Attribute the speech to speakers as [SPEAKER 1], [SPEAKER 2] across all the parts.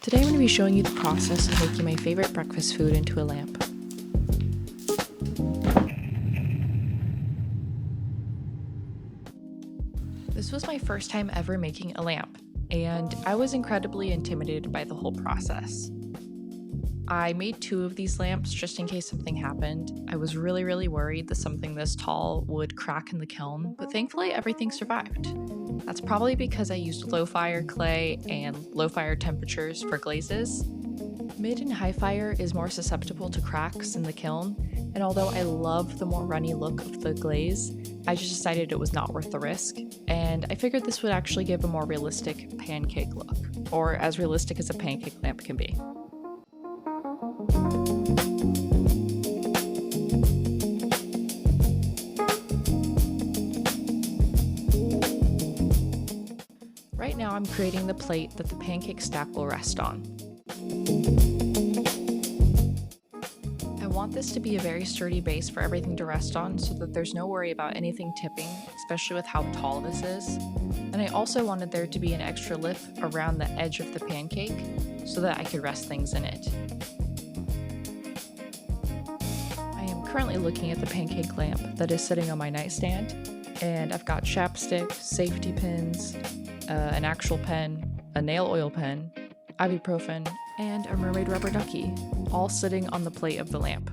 [SPEAKER 1] Today I'm going to be showing you the process of making my favorite breakfast food into a lamp. This was my first time ever making a lamp, and I was incredibly intimidated by the whole process. I made 2 of these lamps just in case something happened. I was really worried that something this tall would crack in the kiln, but thankfully everything survived. That's probably because I used low fire clay and low fire temperatures for glazes. Mid and high fire is more susceptible to cracks in the kiln, and although I love the more runny look of the glaze, I just decided it was not worth the risk, and I figured this would actually give a more realistic pancake look, or as realistic as a pancake lamp can be. Right now I'm creating the plate that the pancake stack will rest on. I want this to be a very sturdy base for everything to rest on so that there's no worry about anything tipping, especially with how tall this is. And I also wanted there to be an extra lip around the edge of the pancake so that I could rest things in it. I am currently looking at the pancake lamp that is sitting on my nightstand, and I've got chapstick, safety pins, an actual pen, a nail oil pen, ibuprofen, and a mermaid rubber ducky, all sitting on the plate of the lamp.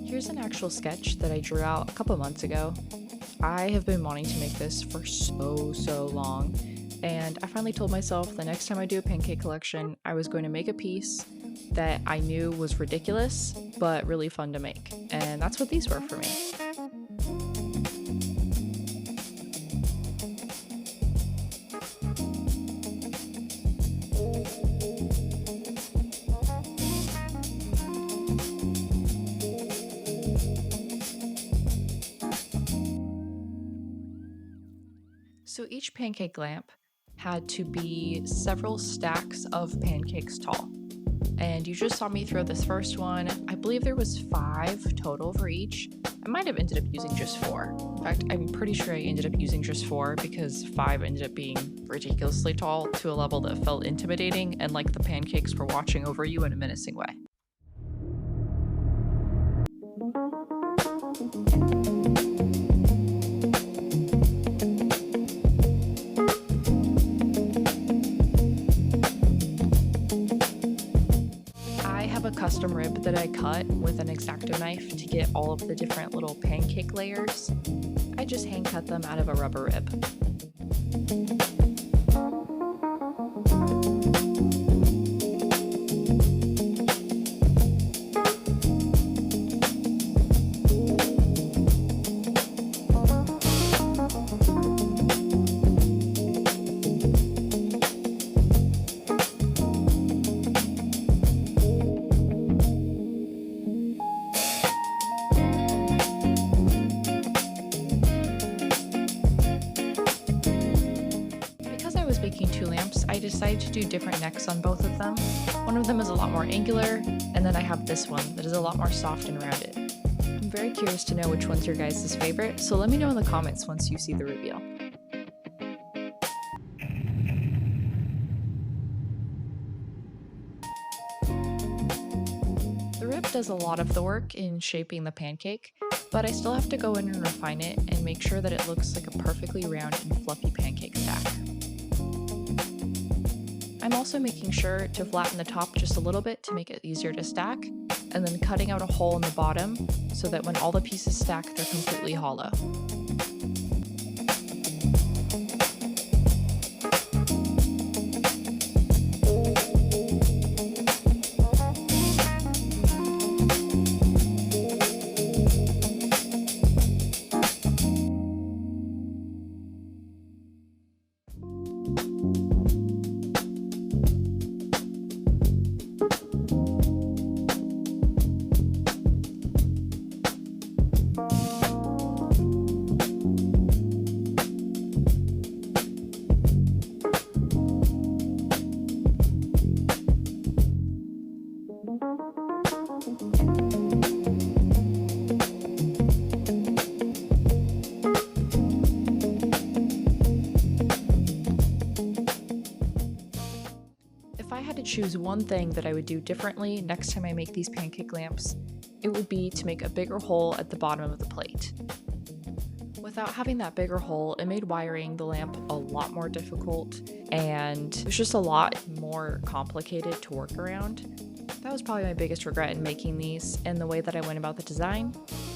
[SPEAKER 1] Here's an actual sketch that I drew out a couple months ago. I have been wanting to make this for so long, and I finally told myself the next time I do a pancake collection, I was going to make a piece that I knew was ridiculous, but really fun to make, and that's what these were for me. So each pancake lamp had to be several stacks of pancakes tall. And you just saw me throw this first one. I believe there was 5 total for each. I might have ended up using just 4. In fact, I'm pretty sure I ended up using just 4 because 5 ended up being ridiculously tall to a level that felt intimidating and like the pancakes were watching over you in a menacing way. A custom rib that I cut with an X-Acto knife to get all of the different little pancake layers. I just hand cut them out of a rubber rib. Making 2 lamps, I decided to do different necks on both of them. One of them is a lot more angular, and then I have this one that is a lot more soft and rounded. I'm very curious to know which one's your guys' favorite, so let me know in the comments once you see the reveal. The rib does a lot of the work in shaping the pancake, but I still have to go in and refine it and make sure that it looks like a perfectly round and fluffy pancake stack. I'm also making sure to flatten the top just a little bit to make it easier to stack, and then cutting out a hole in the bottom so that when all the pieces stack, they're completely hollow. could choose one thing that I would do differently next time I make these pancake lamps, it would be to make a bigger hole at the bottom of the plate. Without having that bigger hole, it made wiring the lamp a lot more difficult, and it was just a lot more complicated to work around. That was probably my biggest regret in making these and the way that I went about the design,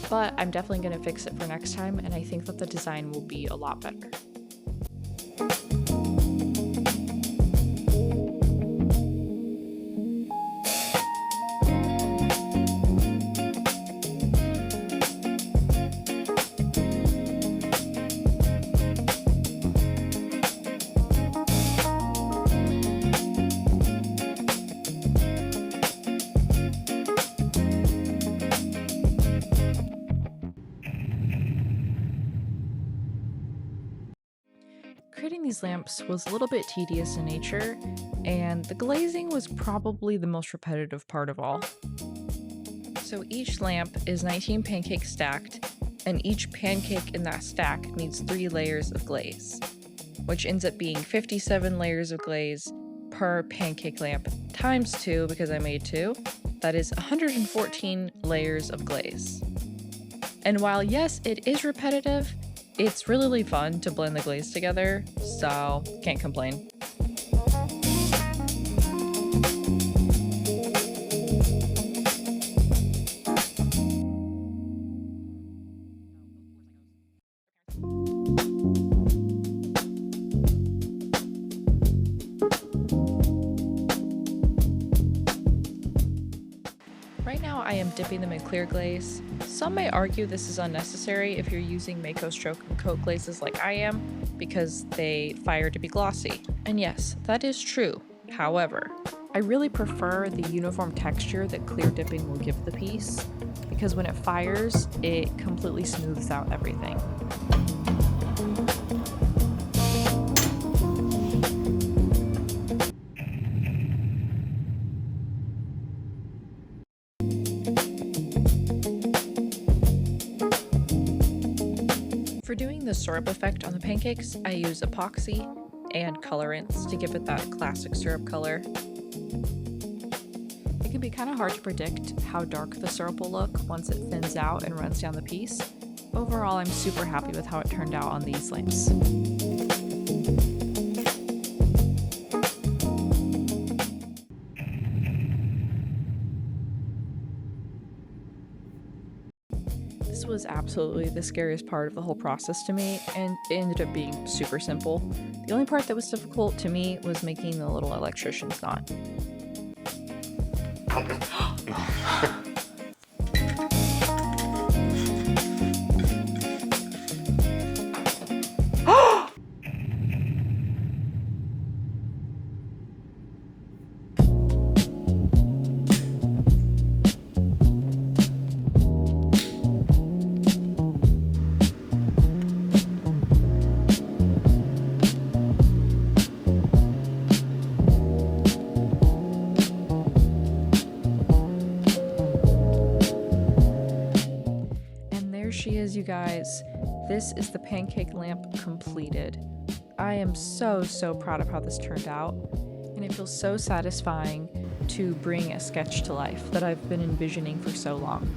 [SPEAKER 1] but I'm definitely going to fix it for next time, and I think that the design will be a lot better. Creating these lamps was a little bit tedious in nature, and the glazing was probably the most repetitive part of all. So each lamp is 19 pancakes stacked, and each pancake in that stack needs 3 layers of glaze, which ends up being 57 layers of glaze per pancake lamp times 2 because I made 2. That is 114 layers of glaze. And while yes, it is repetitive, it's really fun to blend the glaze together, so can't complain. Right now I am dipping them in clear glaze. Some may argue this is unnecessary if you're using Mako stroke and coat glazes like I am, because they fire to be glossy. And yes, that is true. However, I really prefer the uniform texture that clear dipping will give the piece, because when it fires, it completely smooths out everything. For doing the syrup effect on the pancakes, I use epoxy and colorants to give it that classic syrup color. It can be kind of hard to predict how dark the syrup will look once it thins out and runs down the piece. Overall, I'm super happy with how it turned out on these lamps. This was absolutely the scariest part of the whole process to me, and it ended up being super simple. The only part that was difficult to me was making the little electrician's knot. She is, you guys. This is the pancake lamp completed. I am so proud of how this turned out, and it feels so satisfying to bring a sketch to life that I've been envisioning for so long.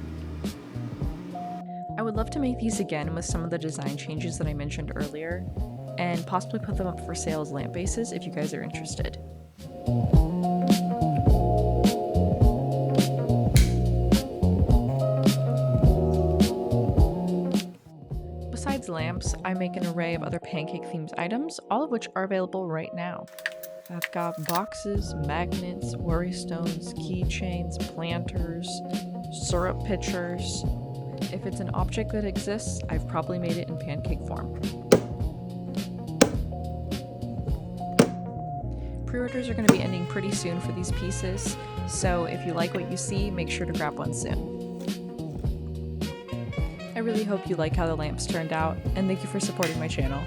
[SPEAKER 1] I would love to make these again with some of the design changes that I mentioned earlier, and possibly put them up for sale as lamp bases if you guys are interested. Besides lamps, I make an array of other pancake themed items, all of which are available right now. I've got boxes, magnets, worry stones, keychains, planters, syrup pitchers. If it's an object that exists, I've probably made it in pancake form. Pre-orders are going to be ending pretty soon for these pieces, so if you like what you see, make sure to grab one soon. I really hope you like how the lamps turned out, and thank you for supporting my channel.